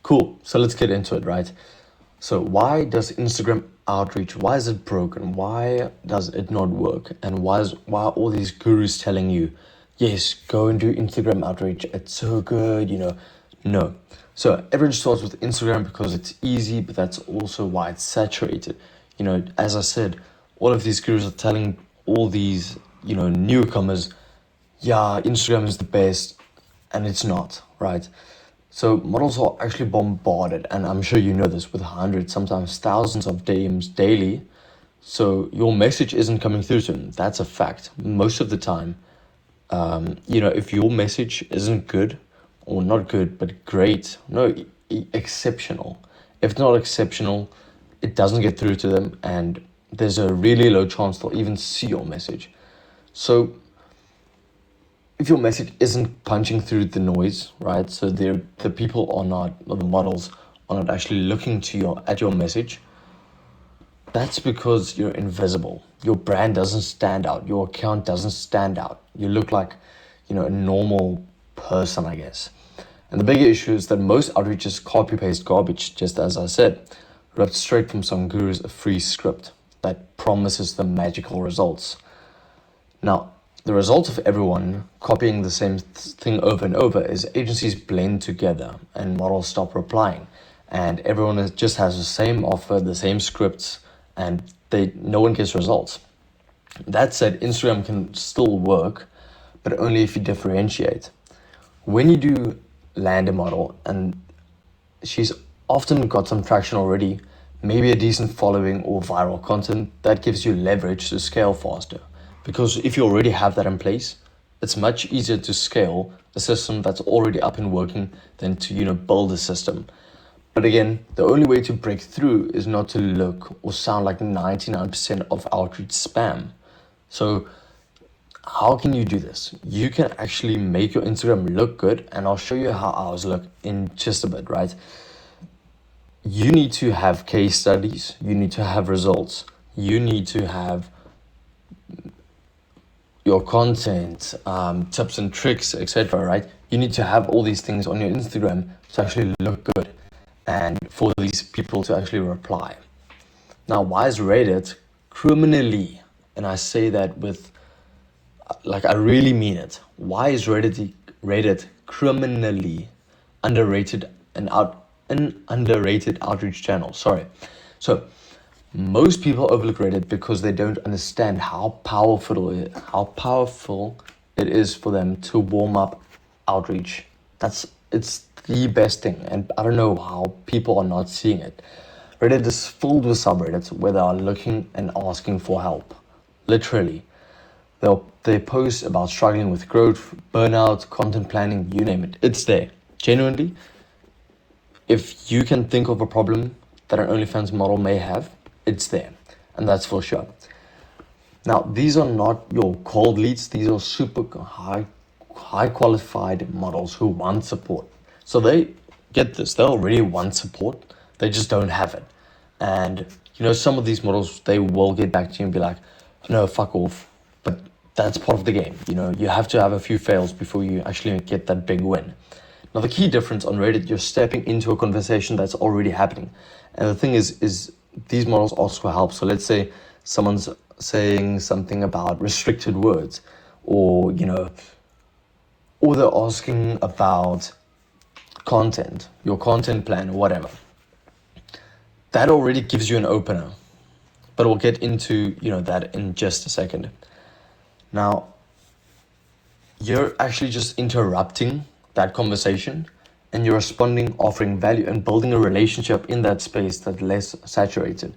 Cool. So let's get into it, right? So why does Instagram outreach, why is it broken? Why does it not work? And why are all these gurus telling you, yes, go and do Instagram outreach. It's so good. No. So everyone starts with Instagram because it's easy, but that's also why it's saturated. As I said, all of these gurus are telling all these, newcomers, yeah, Instagram is the best, and it's not, right? So models are actually bombarded, and I'm sure you know this, with hundreds, sometimes thousands of DMs daily. So your message isn't coming through to them. That's a fact. Most of the time, if your message isn't good, or not good, but great, no, exceptional. If it's not exceptional, it doesn't get through to them, and there's a really low chance they'll even see your message. So if your message isn't punching through the noise, right? So the people are not, or the models are not actually looking at your message. That's because you're invisible. Your brand doesn't stand out. Your account doesn't stand out. You look like, a normal person, I guess. And the bigger issue is that most outreaches copy paste garbage, just as I said, ripped straight from some guru's a free script that promises them magical results. Now, the result of everyone copying the same thing over and over is agencies blend together and models stop replying. And everyone just has the same offer, the same scripts, and no one gets results. That said, Instagram can still work, but only if you differentiate. When you do land a model and she's often got some traction already, maybe a decent following or viral content, that gives you leverage to scale faster. Because if you already have that in place, it's much easier to scale a system that's already up and working than to, build a system. But again, the only way to break through is not to look or sound like 99% of outreach spam. So how can you do this? You can actually make your Instagram look good, and I'll show you how ours look in just a bit, right? You need to have case studies, you need to have results, you need to have your content, tips and tricks, etc., right? You need to have all these things on your Instagram to actually look good and for these people to actually reply. Now, why is Reddit criminally, and I say that with, I really mean it, why is Reddit criminally underrated an underrated outreach channel? Sorry. So most people overlook Reddit because they don't understand how powerful it is for them to warm up outreach. It's the best thing, and I don't know how people are not seeing it. Reddit is filled with subreddits where they are looking and asking for help. Literally. They post about struggling with growth, burnout, content planning, you name it. It's there. Genuinely, if you can think of a problem that an OnlyFans model may have, it's there. And that's for sure. Now, these are not your cold leads. These are super high qualified models who want support. So they get this. They already want support. They just don't have it. And, some of these models, they will get back to you and be like, no, fuck off. But that's part of the game. You have to have a few fails before you actually get that big win. Now, the key difference on Reddit, you're stepping into a conversation that's already happening. And the thing is these models ask for help. So let's say someone's saying something about restricted words, or they're asking about content, your content plan, or whatever. That already gives you an opener. But we'll get into, that in just a second. Now, you're actually just interrupting that conversation, and you're responding, offering value, and building a relationship in that space that's less saturated.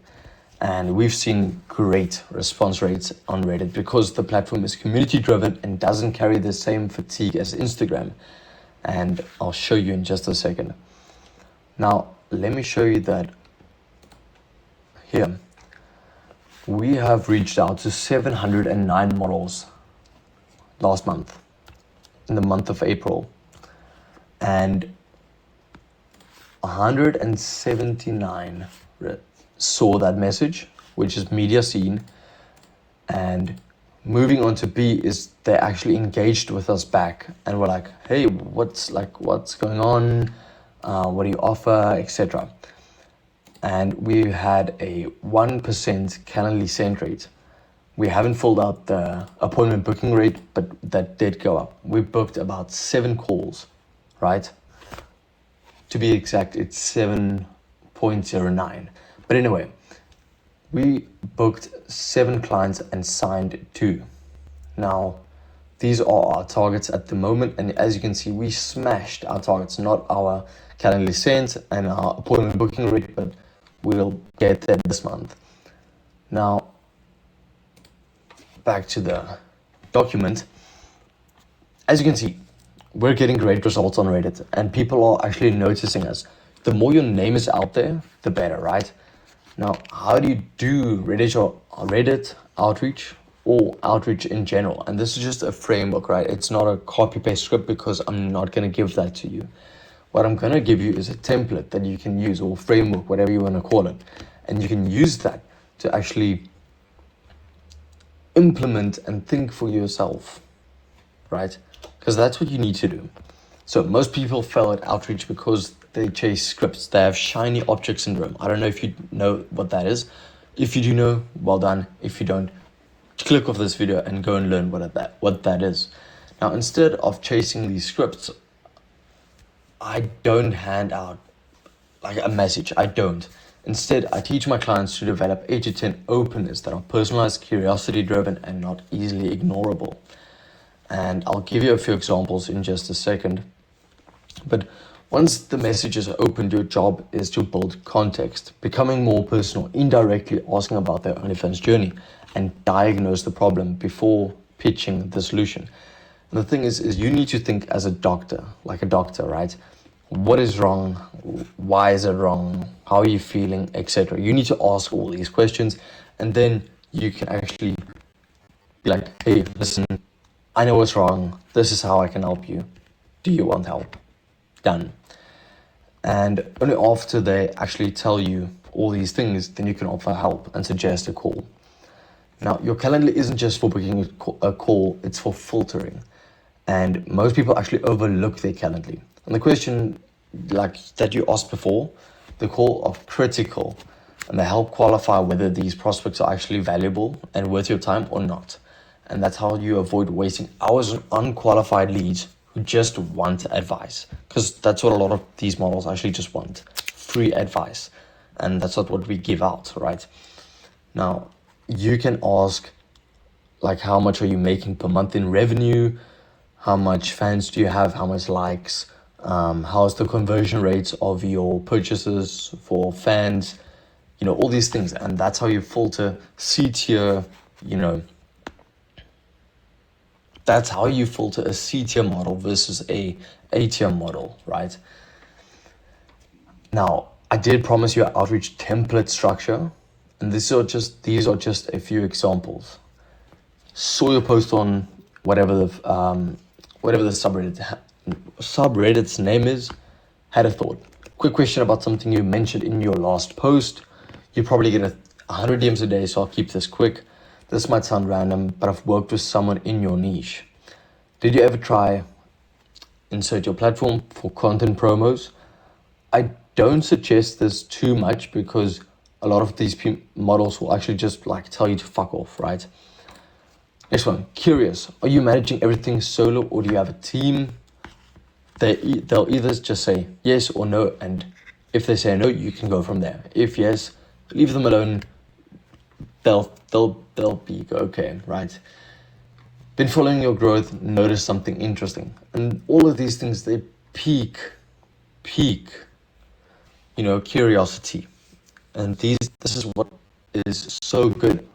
And we've seen great response rates on Reddit because the platform is community driven and doesn't carry the same fatigue as Instagram. And I'll show you in just a second. Now, let me show you that here. We have reached out to 709 models last month, in the month of April. And 179 saw that message, which is media seen. And moving on to B is they actually engaged with us back and were like, hey, what's going on? what do you offer, etc. And we had a 1% Calendly send rate. We haven't filled out the appointment booking rate, but that did go up. We booked about 7 calls, right? To be exact, it's 7.09. But anyway, we booked 7 clients and signed 2. Now, these are our targets at the moment, and as you can see, we smashed our targets, not our Calendly sent and our appointment booking rate, but we'll get there this month. Now, back to the document. As you can see, we're getting great results on Reddit, and people are actually noticing us. The more your name is out there, the better, right? Now, how do you do Reddit outreach or outreach in general? And this is just a framework, right? It's not a copy-paste script because I'm not going to give that to you. What I'm going to give you is a template that you can use, or framework, whatever you want to call it. And you can use that to actually implement and think for yourself, right? Because that's what you need to do. So most people fail at outreach because they chase scripts. They have shiny object syndrome. I don't know if you know what that is. If you do know, well done. If you don't, click off this video and go and learn what that is. Now, instead of chasing these scripts, I don't hand out like a message. I don't. Instead, I teach my clients to develop 8 to 10 openers that are personalized, curiosity-driven, and not easily ignorable. And I'll give you a few examples in just a second. But once the message is opened, your job is to build context, becoming more personal, indirectly asking about their OnlyFans journey, and diagnose the problem before pitching the solution. And the thing is you need to think as a doctor, like a doctor, right? What is wrong? Why is it wrong? How are you feeling, etc. You need to ask all these questions, and then you can actually be like, hey, listen, I know what's wrong. This is how I can help you. Do you want help? Done. And only after they actually tell you all these things, then you can offer help and suggest a call. Now, your Calendly isn't just for booking a call, it's for filtering. And most people actually overlook their Calendly. And the question like that you asked before, the call of critical, and they help qualify whether these prospects are actually valuable and worth your time or not. And that's how you avoid wasting hours on unqualified leads who just want advice. Because that's what a lot of these models actually just want, free advice. And that's not what we give out, right? Now, you can ask, like, how much are you making per month in revenue? How much fans do you have? How much likes? How's the conversion rates of your purchases for fans? You know, all these things. And that's how you filter C-tier, that's how you filter a C-tier model versus a A-tier model, right? Now, I did promise you an outreach template structure, and these are just a few examples. Saw your post on whatever the subreddit's name is, had a thought. Quick question about something you mentioned in your last post. You probably get 100 DMs a day, so I'll keep this quick. This might sound random, but I've worked with someone in your niche. Did you ever try insert your platform for content promos? I don't suggest this too much because a lot of these models will actually just like tell you to fuck off, right? Next one, curious. Are you managing everything solo or do you have a team? They'll either just say yes or no, and if they say no, you can go from there. If yes, leave them alone. They'll be okay, right? Been following your growth, notice something interesting. And all of these things, they pique, curiosity. And this is what is so good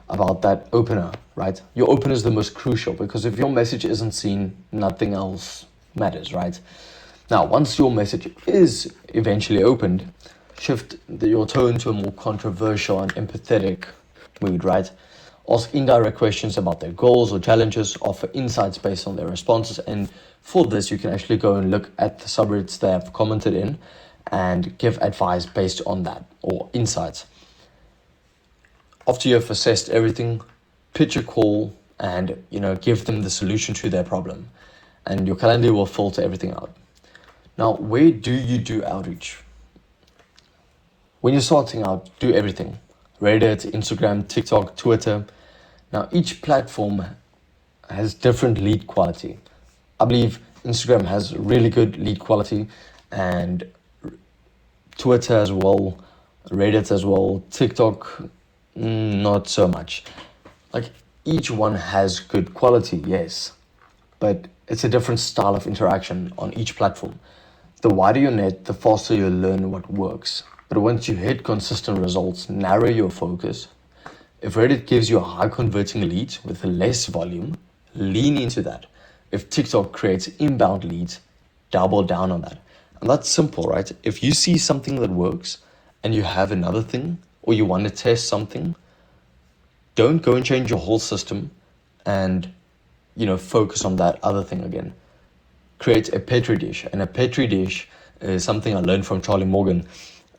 about that opener, right? Your opener is the most crucial because if your message isn't seen, nothing else matters, right? Now, once your message is eventually opened, shift your tone to a more controversial and empathetic mood, right? Ask indirect questions about their goals or challenges, offer insights based on their responses. And for this, you can actually go and look at the subreddits they have commented in and give advice based on that or insights. After you have assessed everything, pitch a call and, give them the solution to their problem. And your Calendly will filter everything out. Now, where do you do outreach? When you're starting out, do everything. Reddit, Instagram, TikTok, Twitter. Now, each platform has different lead quality. I believe Instagram has really good lead quality, and Twitter as well, Reddit as well, TikTok, not so much. Like, each one has good quality, yes, but it's a different style of interaction on each platform. The wider your net, the faster you'll learn what works. But once you hit consistent results, narrow your focus. If Reddit gives you a high converting lead with less volume, lean into that. If TikTok creates inbound leads, double down on that. And that's simple, right? If you see something that works and you have another thing, or you want to test something, don't go and change your whole system and, focus on that other thing again. Create a petri dish. And a petri dish is something I learned from Charlie Morgan.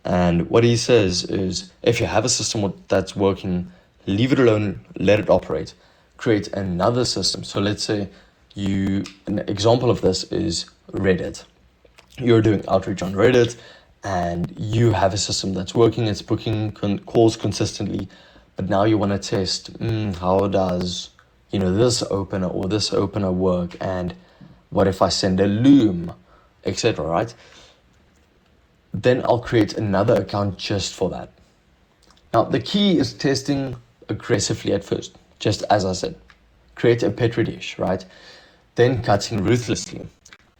And what he says is, if you have a system that's working, leave it alone, let it operate. Create another system. So let's say an example of this is Reddit. You're doing outreach on Reddit and you have a system that's working, it's booking calls consistently, but now you want to test, how does, this opener or this opener work, and what if I send a Loom, etc., right? Then I'll create another account just for that. Now, the key is testing aggressively at first, just as I said. Create a petri dish, right? Then cutting ruthlessly.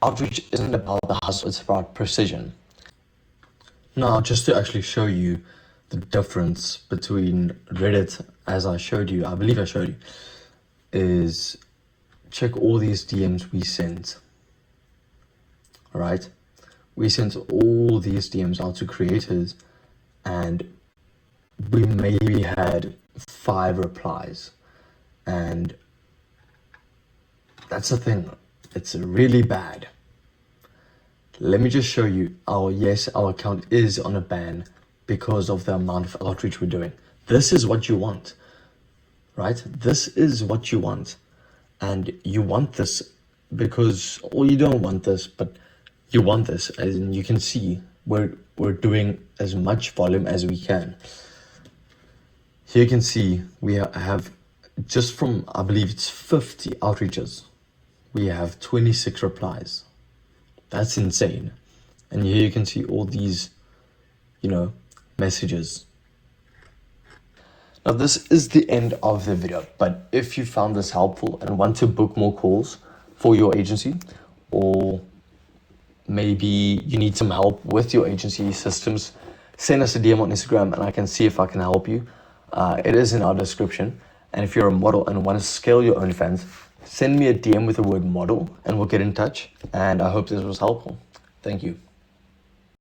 Outreach isn't about the hustle, it's about precision. Now, just to actually show you the difference between Reddit, as I believe I showed you, is check all these DMs we sent, right? We sent all these DMs out to creators and we maybe had 5 replies. And that's the thing, it's really bad. Let me just show you our account is on a ban because of the amount of outreach we're doing. This is what you want, right? This is what you want. And you want this or you don't want this, but you want this. As in, you can see we're doing as much volume as we can. Here you can see we have, just from, I believe it's 50 outreaches, we have 26 replies. That's insane. And here you can see all these, messages. Now, this is the end of the video, but if you found this helpful and want to book more calls for your agency, or maybe you need some help with your agency systems, send us a DM on Instagram and I can see if I can help you. It is in our description. And if you're a model and want to scale your OnlyFans, send me a DM with the word model and we'll get in touch. And I hope this was helpful. Thank you.